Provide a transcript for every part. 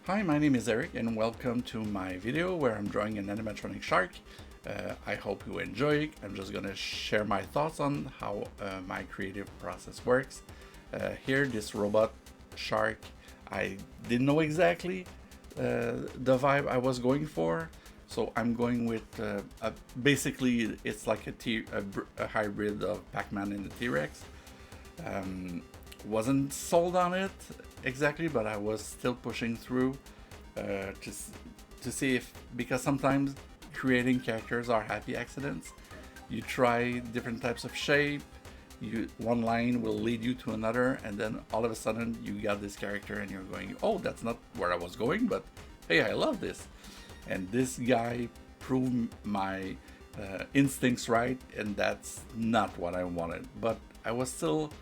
Hi, my name is Eric and welcome to my video where I'm drawing an animatronic shark. I hope you enjoy it. I'm just gonna share my thoughts on how my creative process works. Here, this robot shark, I didn't know exactly the vibe I was going for, so I'm going with basically it's like a hybrid of Pac-Man and the T-Rex. Um, wasn't sold on it exactly, but I was still pushing through uh, to to see if, because sometimes creating characters are happy accidents. You try different types of shape. One line will lead you to another, and then all of a sudden you got this character, and you're going, "Oh, that's not where I was going, but hey, I love this." And this guy proved my instincts right, and that's not what I wanted. But I was still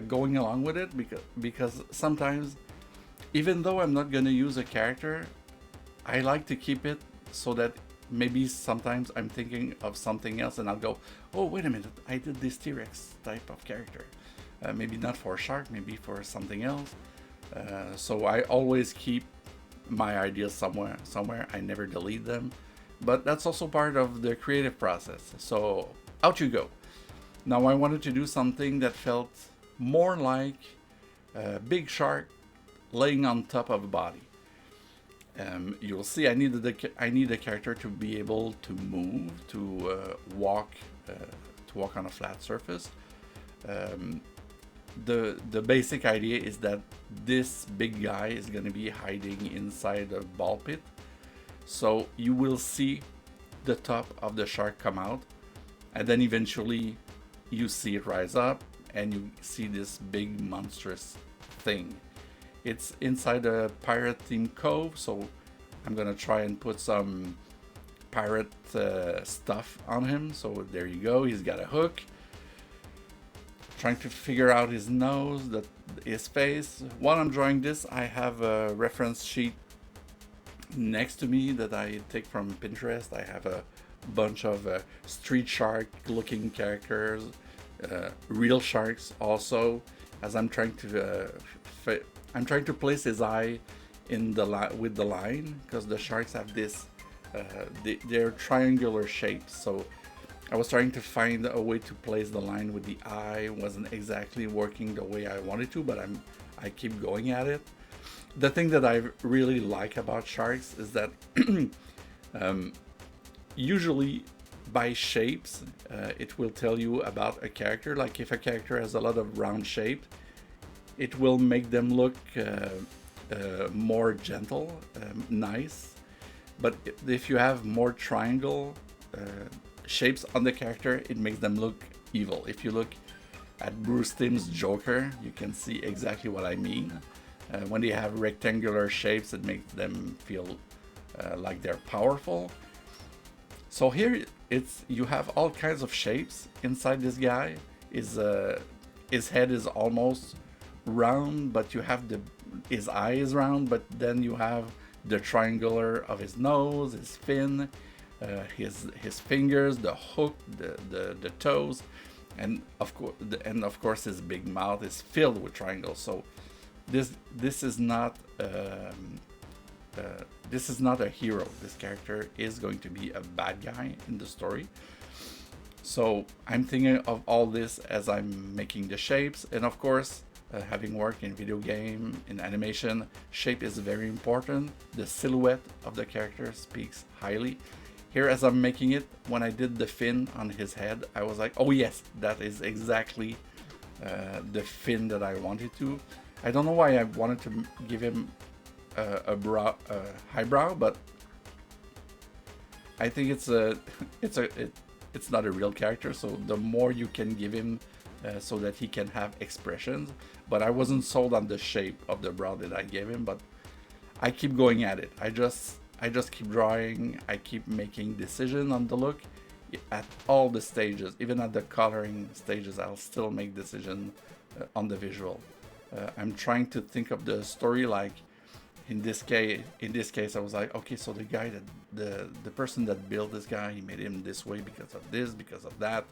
going along with it because sometimes, even though I'm not gonna use a character, I like to keep it so that maybe sometimes I'm thinking of something else and I'll go, oh, wait a minute, I did this T-Rex type of character. Maybe not for a shark, maybe for something else. So I always keep my ideas somewhere. I never delete them. But that's also part of the creative process. So out you go. Now I wanted to do something that felt more like a big shark laying on top of a body. You'll see I need a character to be able to move, uh, to walk on a flat surface. Um, the basic idea is that this big guy is going to be hiding inside a ball pit, so you will see the top of the shark come out, and then eventually you see it rise up, and you see this big monstrous thing. It's inside a pirate themed cove, so I'm gonna try and put some pirate stuff on him. So there you go, he's got a hook. Trying to figure out his nose, his face. While I'm drawing this, I have a reference sheet next to me that I take from Pinterest. I have a bunch of street shark looking characters, real sharks also, as I'm trying to place his eye in with the line, because the sharks have this they're triangular shapes. So I was trying to find a way to place the line with the eye. Wasn't exactly working the way I wanted to, but I keep going at it. The thing that I really like about sharks is that um, usually by shapes, it will tell you about a character. Like if a character has a lot of round shapes, it will make them look more gentle, nice. But if you have more triangle shapes on the character, it makes them look evil. If you look at Bruce Timm's Joker, you can see exactly what I mean. When they have rectangular shapes, it makes them feel like they're powerful. So here you have all kinds of shapes inside this guy. His head is almost round, but you have his eye is round, but then you have the triangular of his nose, his fin, his fingers, the hook, the toes, and of course his big mouth is filled with triangles. So this is not this is not a hero. This character is going to be a bad guy in the story. So I'm thinking of all this as I'm making the shapes, and of course, having worked in video game, in animation, shape is very important. The silhouette of the character speaks highly. Here, as I'm making it, when I did the fin on his head, I was like, oh yes, that is exactly the fin that I wanted to. I don't know why I wanted to give him a highbrow, but I think it's not a real character. So the more you can give him, so that he can have expressions. But I wasn't sold on the shape of the brow that I gave him. But I keep going at it. I just keep drawing. I keep making decisions on the look at all the stages, even at the coloring stages. I'll still make decisions on the visual. I'm trying to think of the story. Like in this case, I was like, okay, so the guy that the person that built this guy, he made him this way because of this, because of that.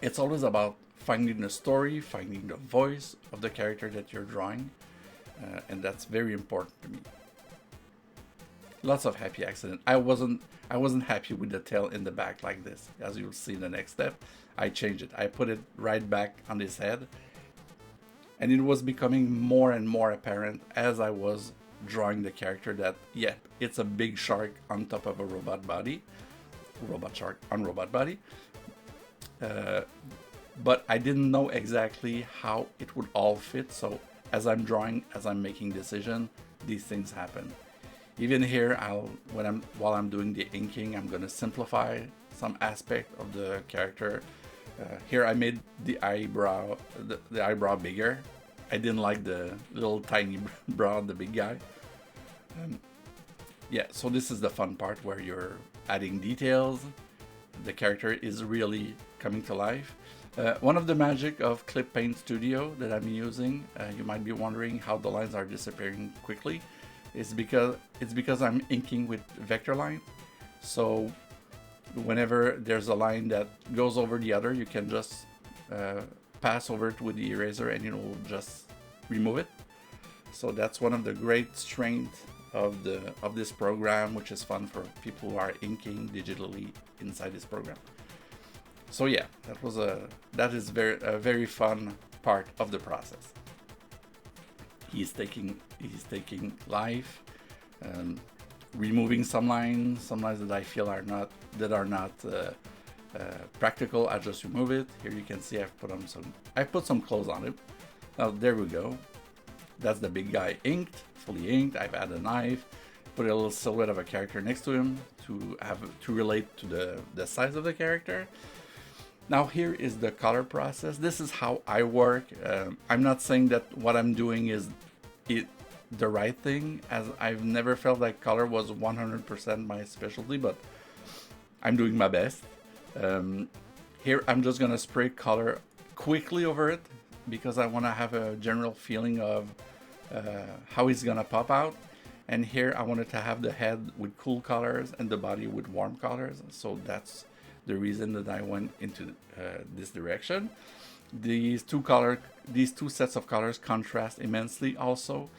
It's always about finding the story, finding the voice of the character that you're drawing. and that's very important to me. Lots of happy accident. I wasn't happy with the tail in the back like this. As you'll see in the next step, I changed it. I put it right back on his head, and it was becoming more and more apparent as I was drawing the character that, yeah, it's a big shark on top of a robot body. Robot shark on robot body. But I didn't know exactly how it would all fit, so as I'm drawing, as I'm making decision, these things happen. Even here, while I'm doing the inking, I'm gonna simplify some aspect of the character. Here I made the eyebrow bigger. I didn't like the little tiny brow on the big guy. Yeah, so this is the fun part where you're adding details. The character is really coming to life. One of the magic of Clip Paint Studio that I'm using, you might be wondering how the lines are disappearing quickly. It's because I'm inking with vector line. So whenever there's a line that goes over the other, you can just pass over it with the eraser and it will just remove it. So that's one of the great strengths of this program, which is fun for people who are inking digitally inside this program. So yeah, that is a very fun part of the process. He's taking life, removing some lines that I feel are not practical. I just remove it. Here you can see I put some clothes on him. Now there we go. That's the big guy inked, fully inked. I've added a knife, put a little silhouette of a character next to him to relate to the size of the character. Now here is the color process. This is how I work. I'm not saying that what I'm doing is the right thing, as I've never felt like color was 100% my specialty, but I'm doing my best. Here I'm just gonna spray color quickly over it because I want to have a general feeling of how it's gonna pop out. And here I wanted to have the head with cool colors and the body with warm colors, so that's the reason that I went into this direction. These two sets of colors contrast immensely also,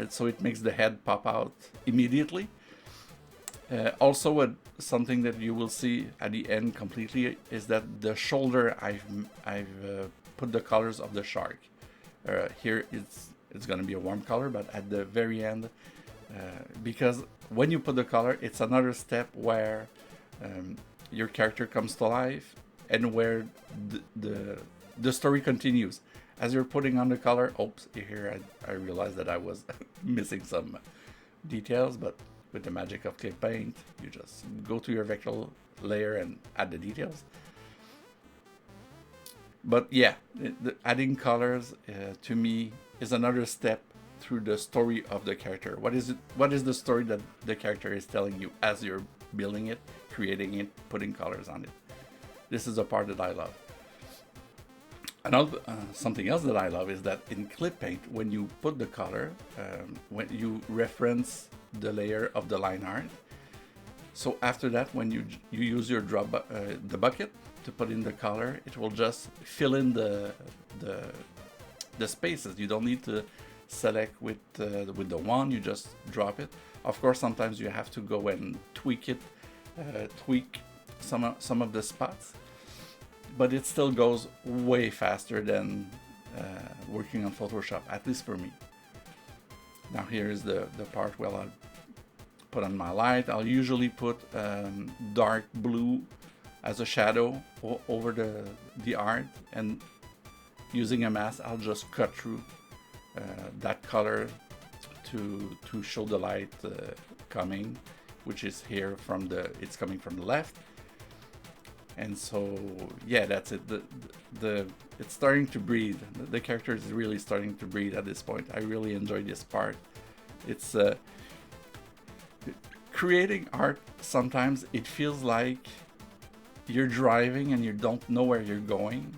so it makes the head pop out immediately. Also, something that you will see at the end completely is that the shoulder I've put the colors of the shark. Here it's going to be a warm color, but at the very end, because when you put the color, it's another step where your character comes to life and where the story continues. As you're putting on the color, here I realized that I was missing some details, but with the magic of Clip Paint, you just go to your vector layer and add the details. But yeah, adding colors to me is another step through the story of the character. What is the story that the character is telling you as you're building it, creating it, putting colors on it? This is a part that I love. Another something else that I love is that in Clip Paint, when you put the color, when you reference the layer of the line art, so after that, when you use your the bucket to put in the color, it will just fill in the spaces. You don't need to select with the wand. You just drop it. Of course, sometimes you have to go and tweak it, tweak some of the spots, but it still goes way faster than working on Photoshop, at least for me. Now here is the part where I'll put on my light. I'll usually put dark blue as a shadow over the art, and using a mask, I'll just cut through that color to show the light coming, which is here it's coming from the left. And so yeah, that's it. It's starting to breathe. The character is really starting to breathe at this point. I really enjoy this part. It's creating art. Sometimes it feels like you're driving and you don't know where you're going,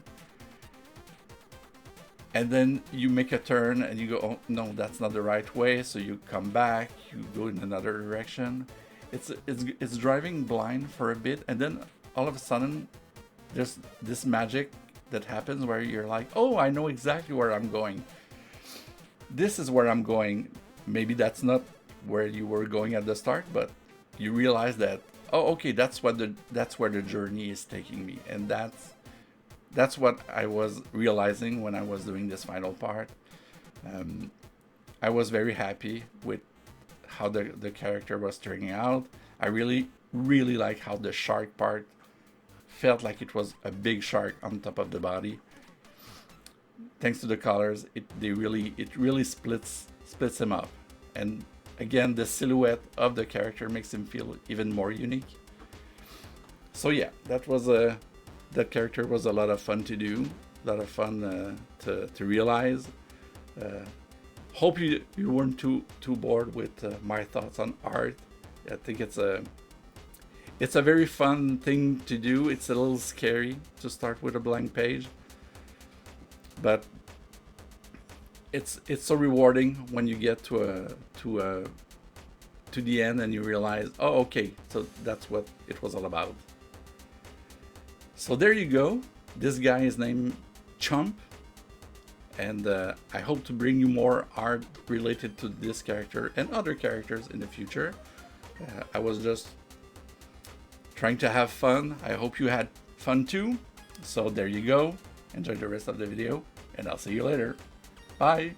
and then you make a turn and you go, oh no, that's not the right way, so you come back, you go in another direction. It's driving blind for a bit, and then all of a sudden there's this magic that happens where you're like, oh, I know exactly where I'm going. this is where I'm going. Maybe that's not where you were going at the start, but you realize that, oh, okay, that's where the journey is taking me, and that's what I was realizing when I was doing this final part. I was very happy with how the character was turning out. I really like how the shark part felt like it was a big shark on top of the body. Thanks to the colors, it really splits him up, and again, the silhouette of the character makes him feel even more unique. So yeah, that character was a lot of fun to do, a lot of fun to realize. Hope you weren't too bored with my thoughts on art. I think it's a very fun thing to do. It's a little scary to start with a blank page, but it's so rewarding when you get to the end and you realize, oh, okay, so that's what it was all about. So there you go. This guy is named CHOMP, and I hope to bring you more art related to this character and other characters in the future. I was just trying to have fun. I hope you had fun too. So there you go. Enjoy the rest of the video, and I'll see you later. Bye!